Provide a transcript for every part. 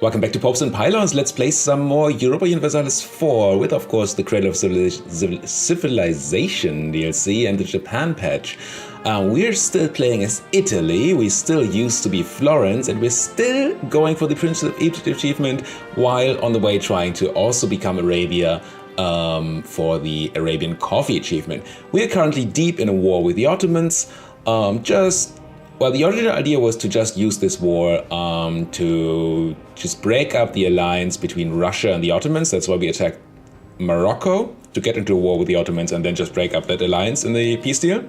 Welcome back to Popes and Pylons. Let's play some more Europa Universalis IV with, of course, the Cradle of Civilization DLC and the Japan patch. We're still playing as Italy, we still used to be Florence, and we're still going for the Prince of Egypt achievement, while on the way trying to also become Arabia for the Arabian Coffee achievement. We're currently deep in a war with the Ottomans. Well, the original idea was to just use this war to just break up the alliance between Russia and the Ottomans. That's why we attacked Morocco, to get into a war with the Ottomans and then just break up that alliance in the peace deal.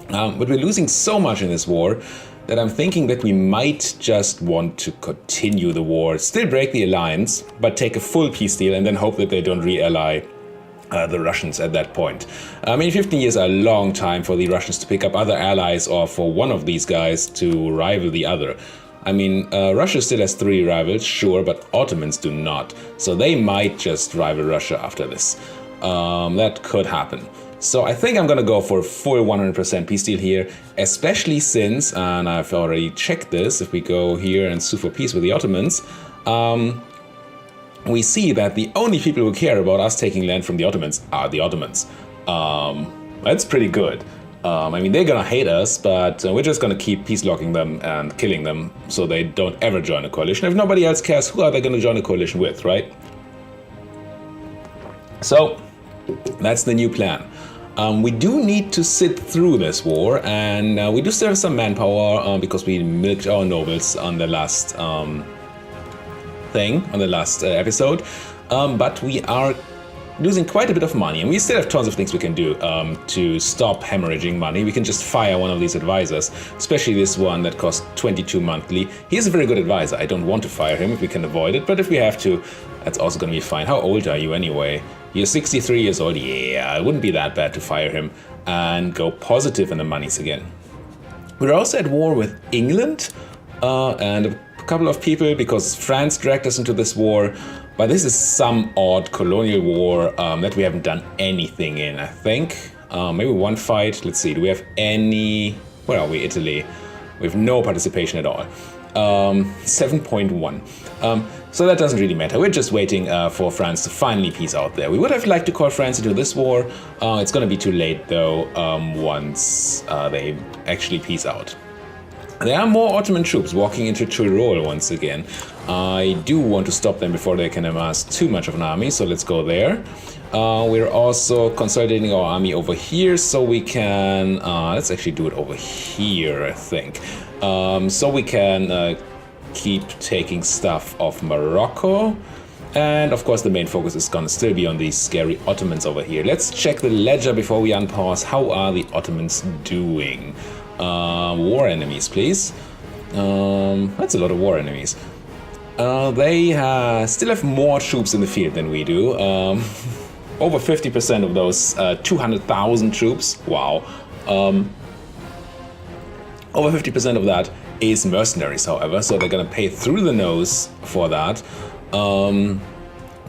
But we're losing so much in this war that I'm thinking that we might just want to continue the war, still break the alliance, but take a full peace deal and then hope that they don't re-ally the Russians at that point. I mean, 15 years are a long time for the Russians to pick up other allies or for one of these guys to rival the other. I mean, Russia still has 3 rivals, sure, but Ottomans do not. So they might just rival Russia after this. That could happen. So I think I'm gonna go for a full 100% peace deal here, especially since, and I've already checked this, if we go here and sue for peace with the Ottomans, we see that the only people who care about us taking land from the Ottomans are the Ottomans. That's pretty good. I mean, they're gonna hate us, but we're just gonna keep peace locking them and killing them so they don't ever join a coalition. If nobody else cares, who are they gonna join a coalition with, right? So, that's the new plan. We do need to sit through this war, and we do still have some manpower because we milked our nobles on the last episode, but we are losing quite a bit of money, and we still have tons of things we can do to stop hemorrhaging money. We can just fire one of these advisors, especially this one that costs 22 monthly. He's a very good advisor. I don't want to fire him if we can avoid it, but if we have to, that's also going to be fine. How old are you anyway? You're 63 years old. Yeah, it wouldn't be that bad to fire him and go positive in the monies again. We're also at war with England and a couple of people because France dragged us into this war, but this is some odd colonial war that we haven't done anything in, I think. Maybe one fight. Let's see, do we have any... Where are we? Italy. We have no participation at all. 7.1. So that doesn't really matter. We're just waiting for France to finally peace out there. We would have liked to call France into this war. It's going to be too late, though, once they actually peace out. There are more Ottoman troops walking into Tyrol once again. I do want to stop them before they can amass too much of an army, so let's go there. We're also consolidating our army over here, so we can... let's actually do it over here, I think. So we can keep taking stuff off Morocco. And of course the main focus is gonna still be on these scary Ottomans over here. Let's check the ledger before we unpause. How are the Ottomans doing? War enemies, please. That's a lot of war enemies. They still have more troops in the field than we do. Over 50% of those 200,000 troops. Wow. Over 50% of that is mercenaries, however, so they're gonna pay through the nose for that.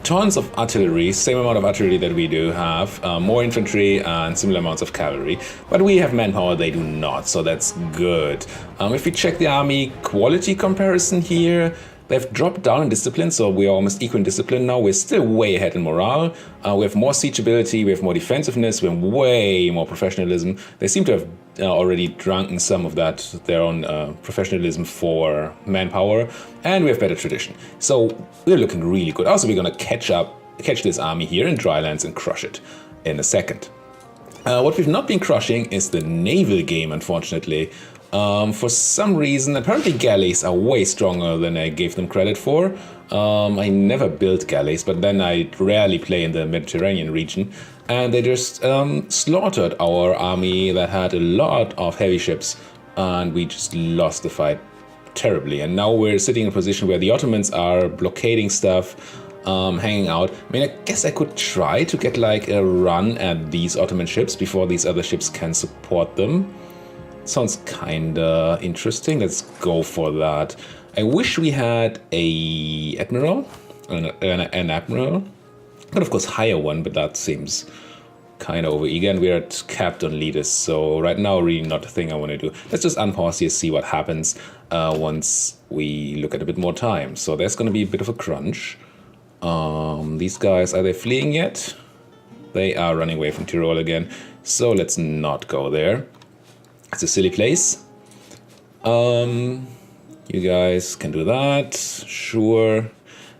Tons of artillery, same amount of artillery that we do have, more infantry and similar amounts of cavalry, but we have manpower, they do not, so that's good. If we check the army quality comparison here, they've dropped down in discipline, so we are almost equal in discipline now. We're still way ahead in morale. We have more siege ability, we have more defensiveness, we have way more professionalism. They seem to have already drunken some of that, their own professionalism for manpower, and we have better tradition. So we're looking really good. Also, we're gonna catch this army here in Drylands and crush it in a second. What we've not been crushing is the naval game, unfortunately. For some reason, apparently galleys are way stronger than I gave them credit for. I never built galleys, but then I rarely play in the Mediterranean region. And they just slaughtered our army that had a lot of heavy ships, and we just lost the fight terribly. And now we're sitting in a position where the Ottomans are blockading stuff, hanging out. I mean, I guess I could try to get like a run at these Ottoman ships before these other ships can support them. Sounds kinda interesting. Let's go for that. I wish we had an admiral. Could of course hire one, but that seems kind of overeager, and we're at capped on leaders. So right now, really not the thing I want to do. Let's just unpause here, see what happens once we look at a bit more time. So there's going to be a bit of a crunch. These guys, are they fleeing yet? They are running away from Tyrol again. So let's not go there. It's a silly place. You guys can do that, sure.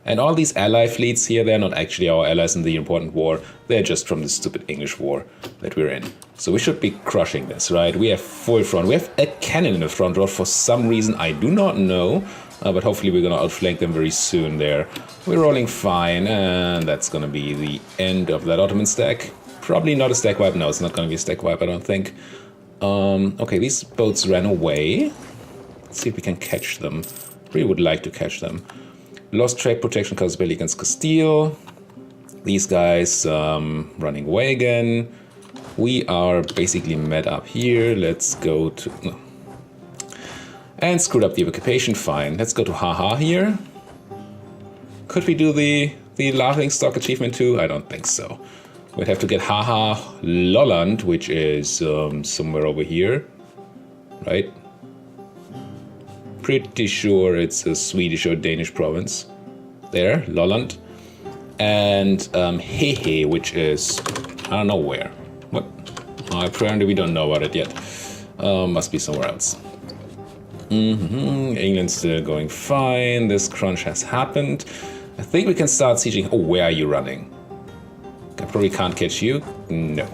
And all these ally fleets here, they're not actually our allies in the important war. They're just from the stupid English war that we're in. So we should be crushing this, right? We have full front. We have a cannon in the front row for some reason I do not know. But hopefully we're going to outflank them very soon there. We're rolling fine, and that's going to be the end of that Ottoman stack. Probably not a stack wipe. No, it's not going to be a stack wipe, I don't think. Okay, these boats ran away. Let's see if we can catch them. Really would like to catch them. Lost trade protection because belly against Castile. These guys running away again. We are basically met up here. Let's go to... No. And screwed up the occupation, fine. Let's go to haha here. Could we do the laughing stock achievement too? I don't think so. We'd have to get haha Lolland, which is somewhere over here. Right? Pretty sure it's a Swedish or Danish province. There, Lolland. And Hehe, which is, I don't know where. What? Apparently we don't know about it yet. Must be somewhere else. England's still going fine. This crunch has happened. I think we can start sieging. Oh, where are you running? I probably can't catch you. No.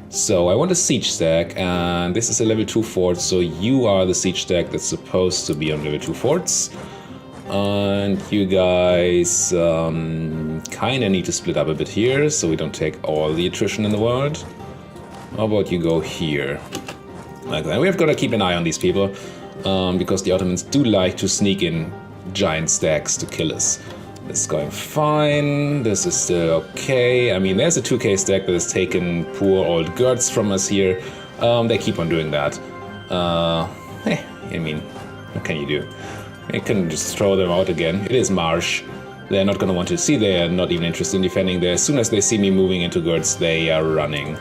So I want a siege stack, and this is a level 2 fort, so you are the siege stack that's supposed to be on level 2 forts. And you guys kind of need to split up a bit here, so we don't take all the attrition in the world. How about you go here? Like that. We've got to keep an eye on these people, because the Ottomans do like to sneak in giant stacks to kill us. This is going fine. This is still okay. I mean, there's a 2k stack that has taken poor old Gertz from us here. They keep on doing that. I mean, what can you do? You can just throw them out again. It is marsh. They're not going to want to see. They are not even interested in defending there. As soon as they see me moving into Gertz, they are running.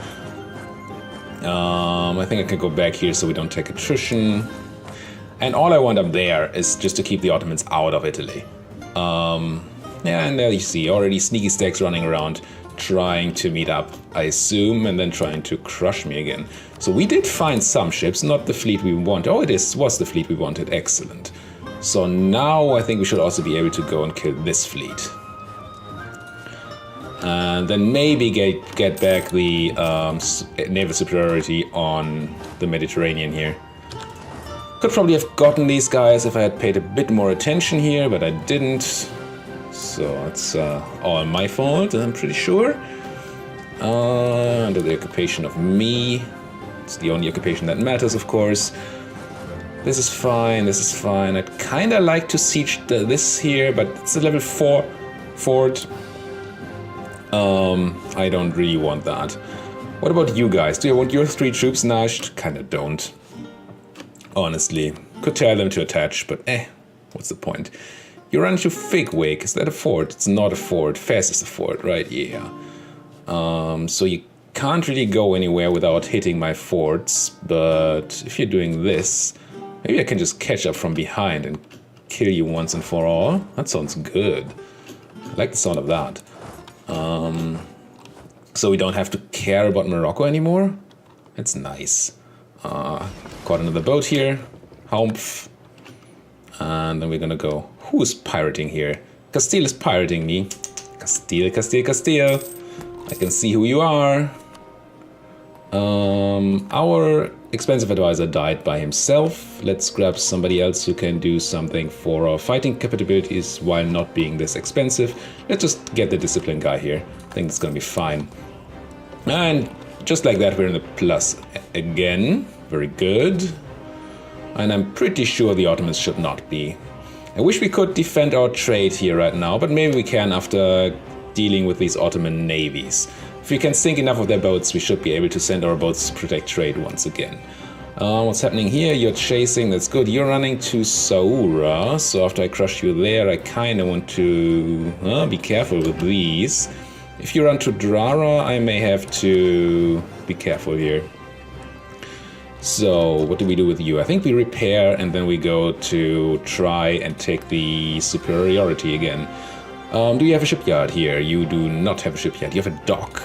I think I can go back here so we don't take attrition. And all I want up there is just to keep the Ottomans out of Italy. Yeah, and there you see already sneaky stacks running around, trying to meet up, I assume, and then trying to crush me again. So we did find some ships, not the fleet we wanted. Oh, was the fleet we wanted. Excellent. So now I think we should also be able to go and kill this fleet. And then maybe get back the naval superiority on the Mediterranean here. Could probably have gotten these guys if I had paid a bit more attention here, but I didn't. So it's all my fault, I'm pretty sure. Under the occupation of me. It's the only occupation that matters, of course. This is fine, this is fine. I'd kind of like to siege this here, but it's a level 4 fort. I don't really want that. What about you guys? Do you want your 3 troops nashed? Kind of don't. Honestly. Could tell them to attach, but what's the point? You run into Figwig. Is that a fort? It's not a fort. Fez is a fort, right? Yeah. So you can't really go anywhere without hitting my forts, but if you're doing this, maybe I can just catch up from behind and kill you once and for all. That sounds good. I like the sound of that. So we don't have to care about Morocco anymore? That's nice. Caught another boat here. Humph. And then we're gonna go. Who's pirating here? Castile is pirating me. Castile, Castile, Castile. I can see who you are. Our expensive advisor died by himself. Let's grab somebody else who can do something for our fighting capabilities while not being this expensive. Let's just get the discipline guy here. I think it's gonna be fine. And just like that, we're in the plus again. Very good. And I'm pretty sure the Ottomans should not be. I wish we could defend our trade here right now, but maybe we can after dealing with these Ottoman navies. If we can sink enough of their boats, we should be able to send our boats to protect trade once again. What's happening here? You're chasing, that's good. You're running to Saura, so after I crush you there, I kind of want to be careful with these. If you run to Drara, I may have to be careful here. So, what do we do with you? I think we repair and then we go to try and take the superiority again. Do you have a shipyard here? You do not have a shipyard. You have a dock.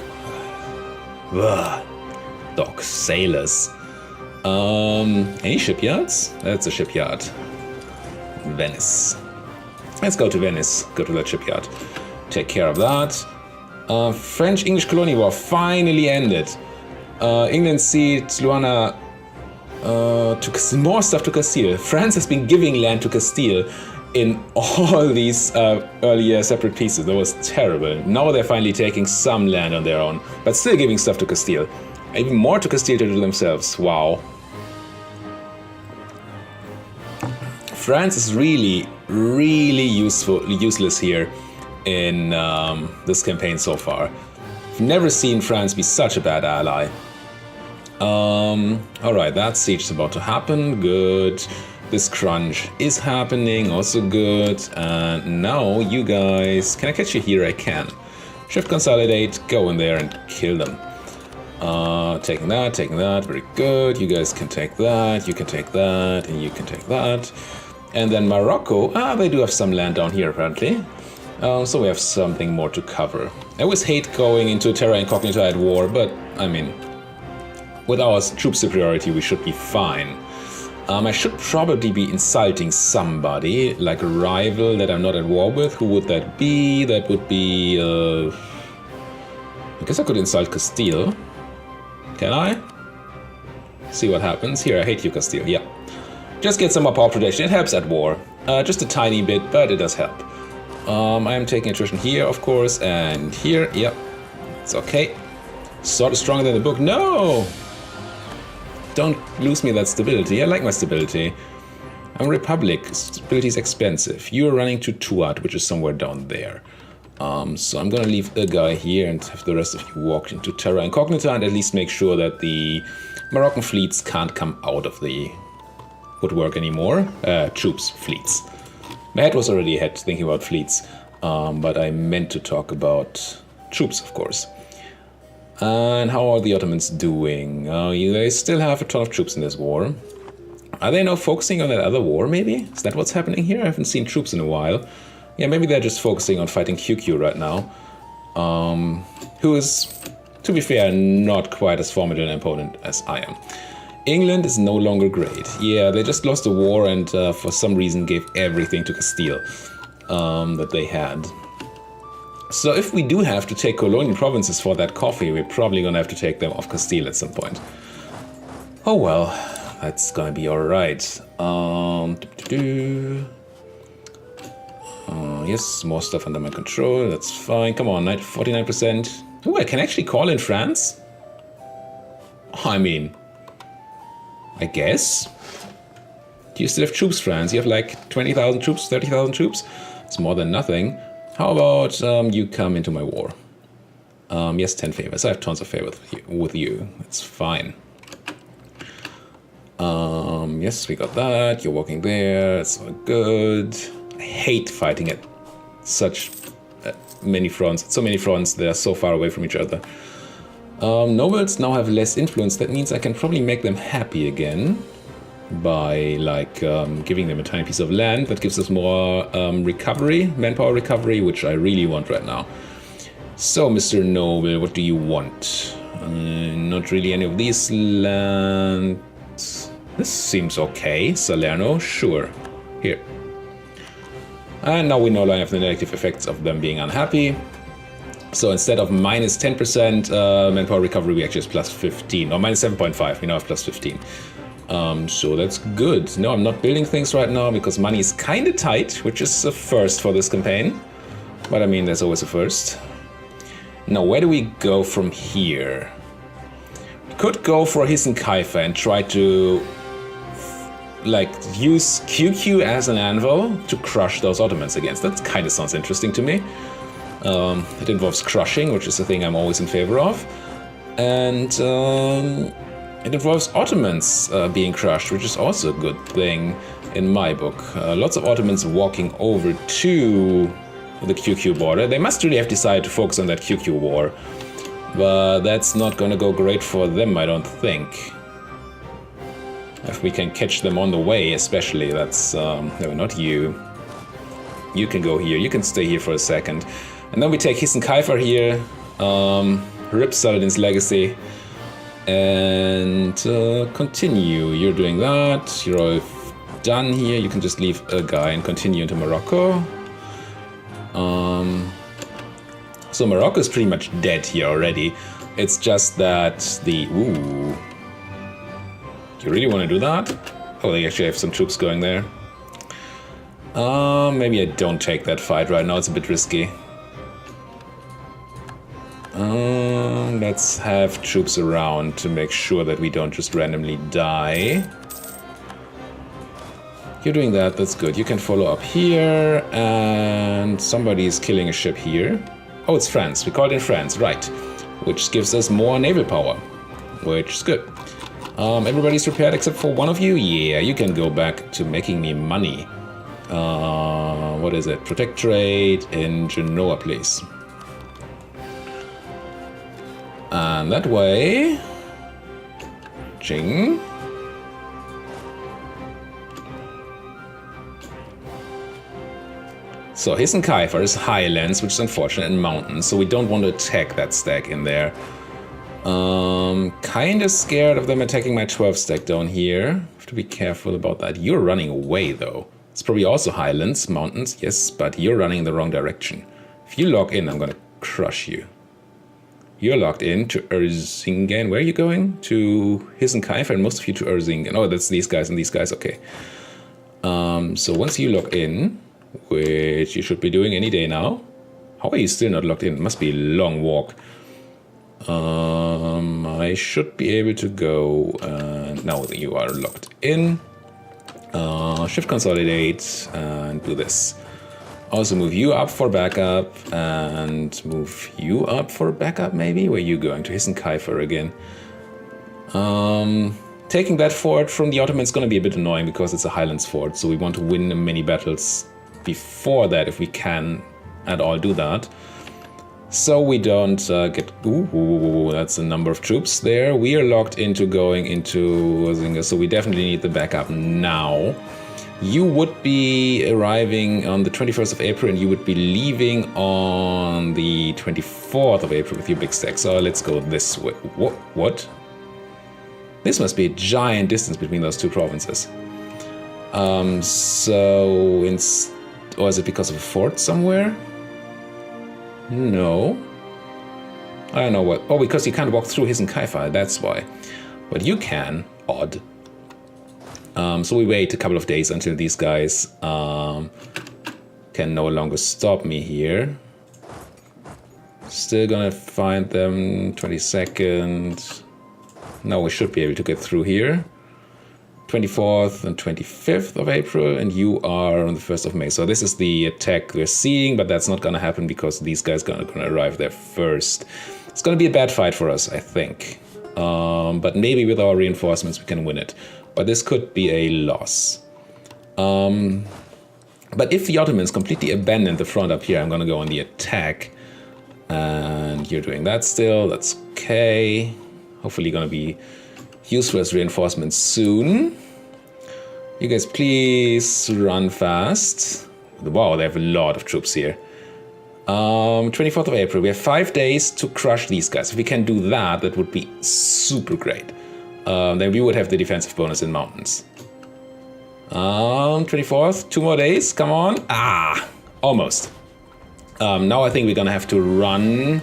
Ugh. Dock. Sailors. Any shipyards? That's a shipyard. Venice. Let's go to Venice. Go to that shipyard. Take care of that. French-English colony war finally ended. England ceded Luana to more stuff to Castile. France has been giving land to Castile in all these earlier separate pieces. That was terrible. Now they're finally taking some land on their own, but still giving stuff to Castile. Even more to Castile to do themselves. Wow. France is really, really useless here in this campaign so far. I've never seen France be such a bad ally. Alright, that siege is about to happen. Good. This crunch is happening. Also good. And now you guys... Can I catch you here? I can. Shift consolidate. Go in there and kill them. Taking that. Very good. You guys can take that. You can take that. And you can take that. And then Morocco. They do have some land down here apparently. So we have something more to cover. I always hate going into Terra Incognita at war, but I mean, with our troop superiority we should be fine. I should probably be insulting somebody, like a rival that I'm not at war with. Who would that be? That would be... I guess I could insult Castile. Can I? See what happens. Here, I hate you, Castile. Yeah. Just get some more power protection. It helps at war. Just a tiny bit, but it does help. I am taking attrition here, of course, and here. Yep. It's okay. Sort of stronger than the book. No! Don't lose me that stability. I like my stability. I'm a republic. Stability is expensive. You're running to Tuat, which is somewhere down there. So I'm gonna leave a guy here and have the rest of you walk into Terra Incognita and at least make sure that the Moroccan fleets can't come out of the woodwork anymore. Troops, fleets. My head was already ahead thinking about fleets, but I meant to talk about troops, of course. And how are the Ottomans doing? They still have a ton of troops in this war. Are they now focusing on that other war, maybe? Is that what's happening here? I haven't seen troops in a while. Yeah, maybe they're just focusing on fighting QQ right now. Who is, to be fair, not quite as formidable an opponent as I am. England is no longer great. Yeah, they just lost a war and for some reason gave everything to Castile that they had. So if we do have to take colonial provinces for that coffee, we're probably gonna have to take them off Castile at some point. Oh well, that's gonna be alright. Yes, more stuff under my control, that's fine. Come on, 49%. Oh, I can actually call in France? I mean, I guess. Do you still have troops, France? You have like 20,000 troops, 30,000 troops? It's more than nothing. How about you come into my war? Yes, 10 favors. I have tons of favors with you. It's fine. Yes, we got that. You're walking there. It's all good. I hate fighting at such many fronts. So many fronts that are so far away from each other. Nobles now have less influence. That means I can probably make them happy again by like giving them a tiny piece of land that gives us more recovery, manpower recovery, which I really want right now. So, Mr. Noble, what do you want? Not really any of these lands. This seems okay. Salerno, sure. Here. And now we no longer have the negative effects of them being unhappy. So instead of minus 10% manpower recovery, we actually have plus 15, or minus 7.5, we now have plus 15. So that's good. No, I'm not building things right now because money is kind of tight, which is a first for this campaign. But I mean, there's always a first. Now, where do we go from here? We could go for Hissen Kaifa and try to like use QQ as an anvil to crush those Ottomans against. That kind of sounds interesting to me. It involves crushing, which is a thing I'm always in favor of. And it involves Ottomans being crushed, which is also a good thing in my book. Lots of Ottomans walking over to the QQ border. They must really have decided to focus on that QQ war. But that's not gonna go great for them, I don't think. If we can catch them on the way, especially, that's... no, not you. You can go here, you can stay here for a second. And then we take Hissen Kaifer here, rip Saladin's legacy, and continue. You're doing that, you're all done here, you can just leave a guy and continue into Morocco. So Morocco is pretty much dead here already. It's just that the... Ooh. Do you really want to do that? Oh, they actually have some troops going there. Maybe I don't take that fight right now, it's a bit risky. Let's have troops around to make sure that we don't just randomly die. You're doing that, that's good. You can follow up here, and somebody's killing a ship here. Oh, it's France. We call it in France, right. Which gives us more naval power, which is good. Everybody's prepared except for one of you? Yeah, you can go back to making me money. What is it? Protectorate in Genoa, please. And that way... Ching. So Hissen Kaifer is highlands, which is unfortunate, and mountains, so we don't want to attack that stack in there. Kinda scared of them attacking my 12 stack down here. Have to be careful about that. You're running away though. It's probably also highlands, mountains, yes, but you're running in the wrong direction. If you log in, I'm gonna crush you. You're logged in to Erzingen. Where are you going? To Hissen Kaifer, and most of you to Erzingen. Oh, that's these guys and these guys, okay. So once you log in, which you should be doing any day now. How are you still not logged in? It must be a long walk. I should be able to go. Now that you are logged in. Shift consolidate and do this. Also move you up for backup and move you up for backup maybe? Where are you going? To Hissen Kaifer again. Taking that fort from the Ottomans is going to be a bit annoying because it's a Highlands fort, so we want to win many battles before that if we can at all do that. So we don't get... Ooh, that's a number of troops there. We are locked into going into Zinger, so we definitely need the backup now. You would be arriving on the 21st of April and you would be leaving on the 24th of April with your big stack. So let's go this way. What? This must be a giant distance between those two provinces. Or is it because of a fort somewhere? No. I don't know what. Oh, because you can't walk through Hissen Kaifer, that's why. But you can. Odd. So we wait a couple of days until these guys can no longer stop me here. Still gonna find them 22nd. Now we should be able to get through here. 24th and 25th of April, and you are on the 1st of May. So this is the attack we're seeing, but that's not gonna happen because these guys are gonna arrive there first. It's gonna be a bad fight for us, I think. But maybe with our reinforcements we can win it. But this could be a loss. But if the Ottomans completely abandon the front up here, I'm gonna go on the attack. And you're doing that still, that's okay. Hopefully gonna be useful as reinforcements soon. You guys please run fast. Wow, they have a lot of troops here. 24th of April, we have 5 days to crush these guys. If we can do that, that would be super great. Then we would have the defensive bonus in mountains. 24th, 2 more days, come on. Almost. Now I think we're gonna have to run.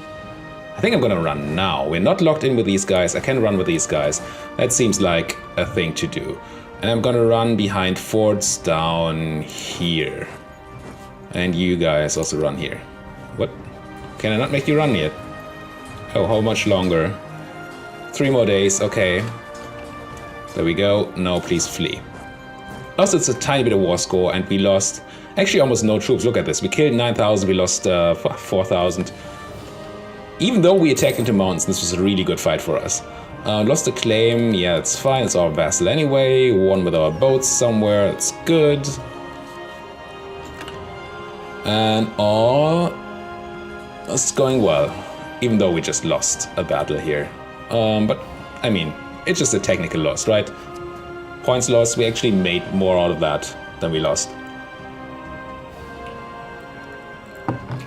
I think I'm gonna run now. We're not locked in with these guys. I can run with these guys. That seems like a thing to do. And I'm gonna run behind forts down here. And you guys also run here. What? Can I not make you run yet? Oh, how much longer? 3 more days, okay. There we go. No, please flee. Also, it's a tiny bit of war score, and we lost actually almost no troops. Look at this. We killed 9,000, we lost 4,000. Even though we attacked into mountains, this was a really good fight for us. Lost a claim, yeah, it's fine, it's our vassal anyway. Won with our boats somewhere, it's good. And all is going well, even though we just lost a battle here. But, I mean, it's just a technical loss, right? Points lost, we actually made more out of that than we lost.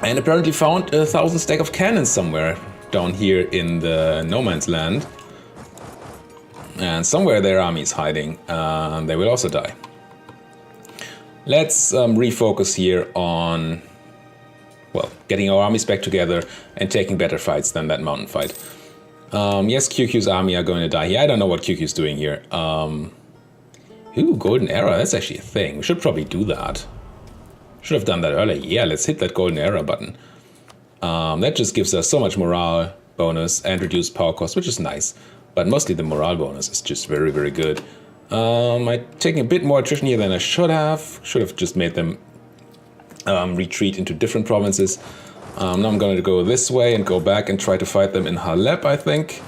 And apparently found 1,000 stack of cannons somewhere down here in the no man's land. And somewhere their army is hiding, and they will also die. Let's refocus here on, well, getting our armies back together and taking better fights than that mountain fight. Yes, QQ's army are going to die here. I don't know what QQ's doing here. Ooh, golden era, that's actually a thing. We should probably do that. Should have done that earlier. Yeah, let's hit that golden era button. That just gives us so much morale bonus and reduced power cost, which is nice. But mostly the morale bonus is just very, very good. I'm taking a bit more attrition here than I should have. Should have just made them retreat into different provinces. Now I'm going to go this way and go back and try to fight them in Halep, I think.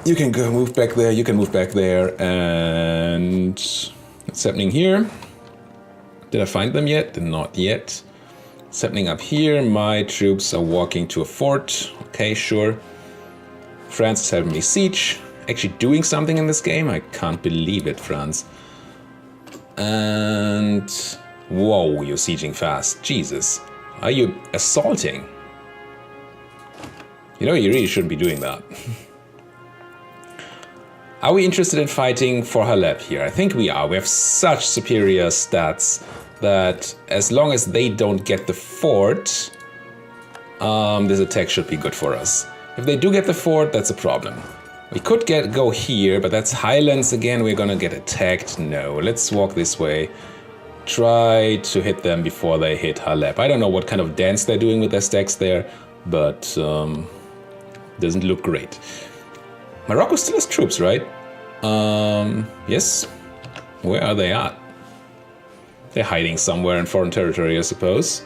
You can go move back there, you can move back there, and what's happening here? Did I find them yet? Not yet. What's happening up here? My troops are walking to a fort. Okay, sure. France is having me siege. Actually doing something in this game? I can't believe it, France. And whoa, you're sieging fast. Jesus. Are you assaulting? You know, you really shouldn't be doing that. Are we interested in fighting for Halep here? I think we are. We have such superior stats that as long as they don't get the fort, this attack should be good for us. If they do get the fort, that's a problem. We could go here, but that's Highlands again. We're gonna get attacked. No, let's walk this way. Try to hit them before they hit Halep. I don't know what kind of dance they're doing with their stacks there, but doesn't look great. Morocco still has troops, right? Yes. Where are they at? They're hiding somewhere in foreign territory, I suppose.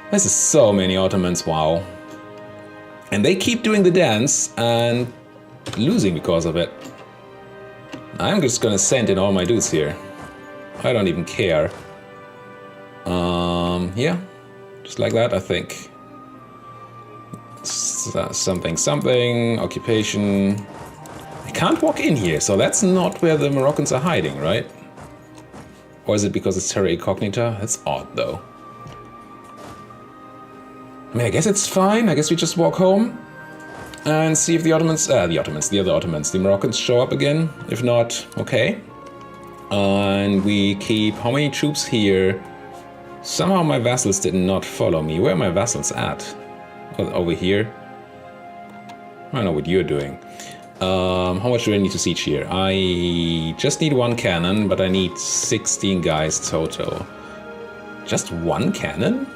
This is so many Ottomans, wow. And they keep doing the dance and losing because of it. I'm just gonna send in all my dudes here. I don't even care. Yeah, just like that, I think. Something, occupation. I can't walk in here, so that's not where the Moroccans are hiding, right? Or is it because it's terra incognita? That's odd, though. I mean, I guess it's fine. I guess we just walk home and see if the other Ottomans, the Moroccans show up again. If not, okay. And we keep how many troops here? Somehow my vassals did not follow me. Where are my vassals at? Well, over here. I don't know what you're doing. How much do I need to siege here? I just need one cannon, but I need 16 guys total. Just one cannon?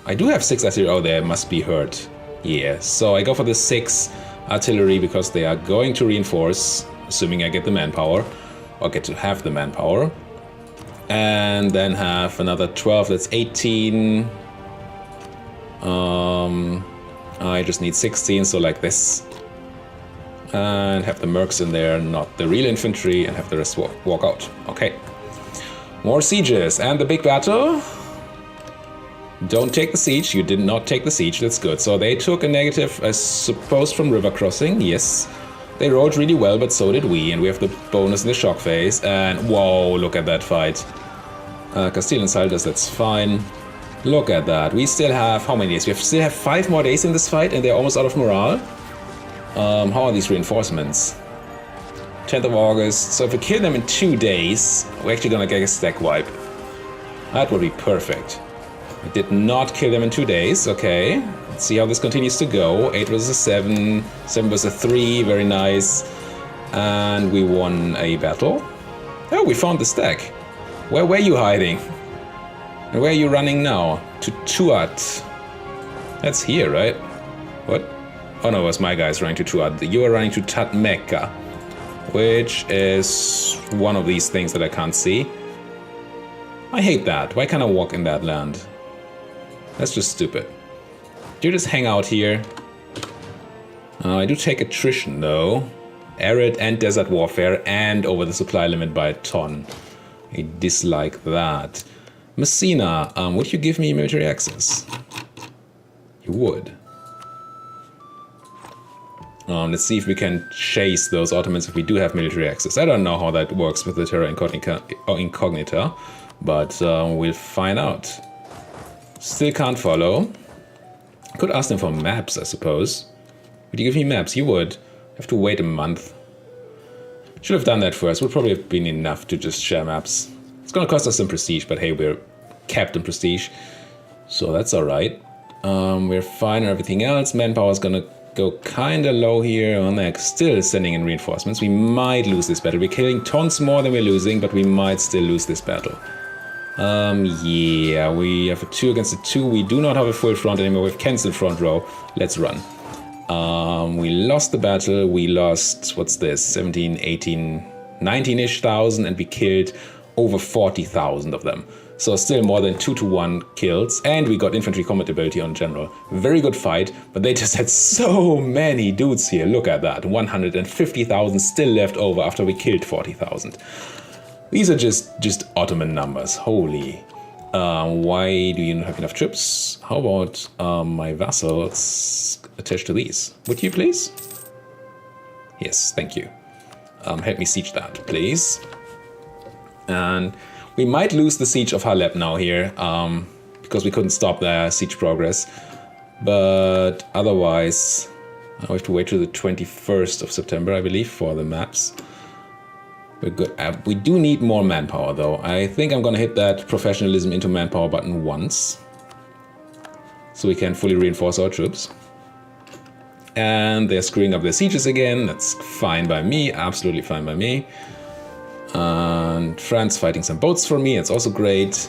I do have 6 artillery. Oh, they must be hurt. Yeah, so I go for the 6 artillery because they are going to reinforce, assuming I get the manpower, or get to have the manpower. And then have another 12, that's 18. I just need 16, so like this. And have the mercs in there, not the real infantry, and have the rest walk out. Okay. More sieges, and the big battle. Don't take the siege. You did not take the siege. That's good. So they took a negative, I suppose, from river crossing. Yes. They rode really well, but so did we. And we have the bonus in the shock phase. And whoa, look at that fight. Castilian Saldas, that's fine. Look at that. We still have, how many days? We still have 5 more days in this fight, and they're almost out of morale. How are these reinforcements? 10th of August. So if we kill them in 2 days, we're actually gonna get a stack wipe. That would be perfect. I did not kill them in 2 days. Okay, let's see how this continues to go. 8 versus a 7, 7 versus a 3, very nice. And we won a battle. Oh, we found the stack. Where were you hiding? And where are you running now? To Tuat. That's here, right? What? Oh no, it was my guys running to Tuat. You are running to Tatmeka, which is one of these things that I can't see. I hate that. Why can't I walk in that land? That's just stupid. Do you just hang out here? I do take attrition though. Arid and desert warfare and over the supply limit by a ton. I dislike that. Messina, would you give me military access? You would. Let's see if we can chase those Ottomans if we do have military access. I don't know how that works with the Terra Incognita, but we'll find out. Still can't follow. Could ask them for maps, I suppose. Would you give me maps? You would. Have to wait a month. Should have done that first. Would probably have been enough to just share maps. It's gonna cost us some prestige, but hey, we're capped in prestige, so that's alright. We're fine on everything else. Manpower is gonna go kinda low here, and they're still sending in reinforcements. We might lose this battle. We're killing tons more than we're losing, but we might still lose this battle. Yeah, we have a 2 against a 2. We do not have a full front anymore. We've cancelled front row. Let's run. We lost the battle. We lost, what's this, 17, 18, 19-ish thousand, and we killed over 40,000 of them. So still more than 2-to-1 kills, and we got infantry combat ability on general. Very good fight, but they just had so many dudes here. Look at that, 150,000 still left over after we killed 40,000. These are just Ottoman numbers, holy. Why do you not have enough troops? How about my vassals attached to these? Would you please? Yes, thank you. Help me siege that, please. And we might lose the siege of Halep now here, because we couldn't stop their siege progress. But otherwise, we have to wait till the 21st of September, I believe, for the maps. We're good. We do need more manpower, though. I think I'm gonna hit that professionalism into manpower button once, so we can fully reinforce our troops. And they're screwing up their sieges again. That's fine by me, absolutely fine by me. And France fighting some boats for me, it's also great.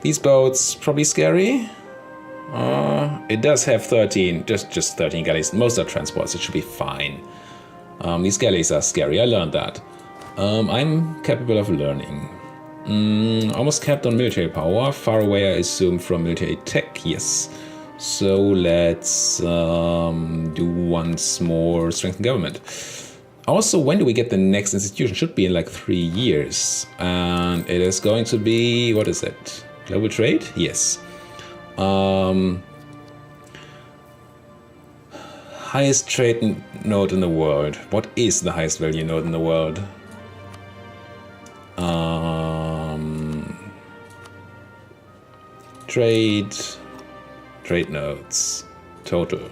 These boats, probably scary. It does have 13, just 13 galleys. Most are transports, it should be fine. These galleys are scary, I learned that. I'm capable of learning. Almost capped on military power. Far away, I assume, from military tech, yes. So let's do once more strengthen government. Also, when do we get the next institution? Should be in like 3 years. And it is going to be, what is it? Global trade? Yes. Highest trade node in the world. What is the highest value node in the world? Trade nodes. Total.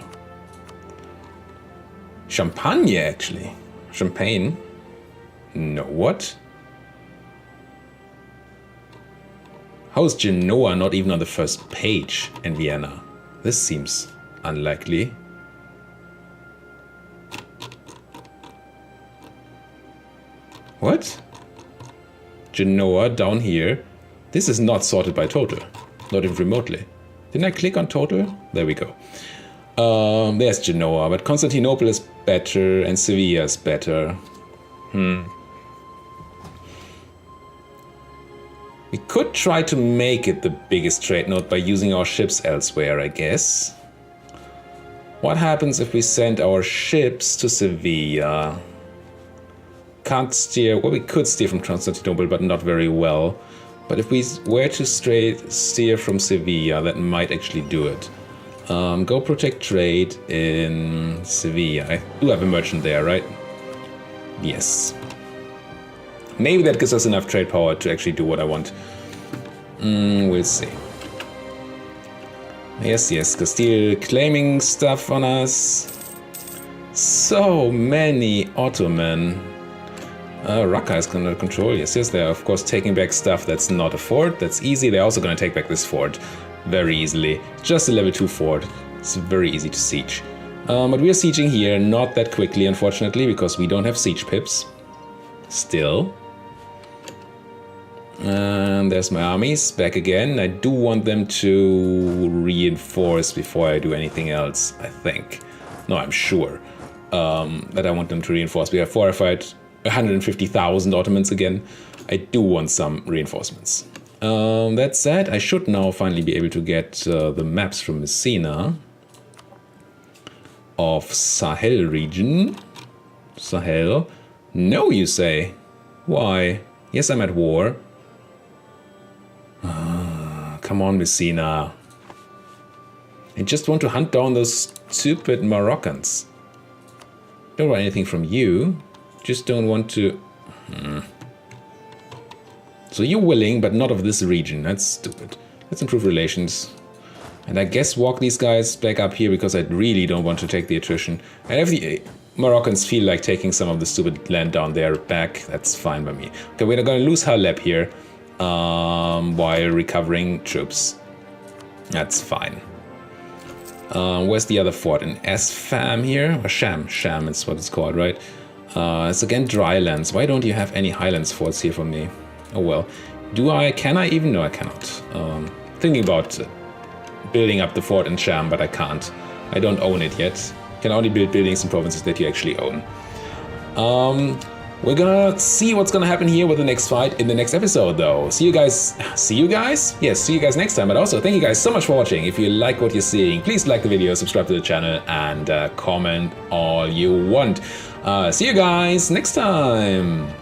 Champagne, actually. Champagne? No, what? How is Genoa not even on the first page in Vienna? This seems unlikely. What? Genoa down here. This is not sorted by total. Not even remotely. Didn't I click on total? There we go. There's Genoa, but Constantinople is better and Sevilla is better. We could try to make it the biggest trade node by using our ships elsewhere, I guess. What happens if we send our ships to Sevilla? Can't steer, well, we could steer from Constantinople, but not very well. But if we were to steer from Sevilla, that might actually do it. Go protect trade in Sevilla. I do have a merchant there, right? Yes. Maybe that gives us enough trade power to actually do what I want. We'll see. Yes, Castile claiming stuff on us. So many Ottoman. Raqqa is under control. Yes, they're of course taking back stuff that's not a fort. That's easy. They're also going to take back this fort very easily. Just a level 2 fort. It's very easy to siege. But we are sieging here, not that quickly, unfortunately, because we don't have siege pips. Still. And there's my armies back again. I do want them to reinforce before I do anything else, I think. No, I'm sure that I want them to reinforce. We have fortified 150,000 Ottomans again. I do want some reinforcements. That said, I should now finally be able to get the maps from Messina of Sahel region. Sahel? No, you say. Why? Yes, I'm at war. Come on, Messina. I just want to hunt down those stupid Moroccans. Don't want anything from you. Just don't want to... So you're willing, but not of this region. That's stupid. Let's improve relations. And I guess walk these guys back up here because I really don't want to take the attrition. And if the Moroccans feel like taking some of the stupid land down there back, that's fine by me. Okay, we're going to lose Haleb here while recovering troops. That's fine. Where's the other fort? In Asfam here? Or Sham? Sham is what it's called, right? It's again drylands. Why don't you have any highlands forts here for me? Oh well. Can I even? No, I cannot. Thinking about building up the fort in Sham, but I can't. I don't own it yet. Can only build buildings in provinces that you actually own. We're gonna see what's gonna happen here with the next fight in the next episode, though. See you guys? Yes, see you guys next time. But also, thank you guys so much for watching. If you like what you're seeing, please like the video, subscribe to the channel, and comment all you want. See you guys next time.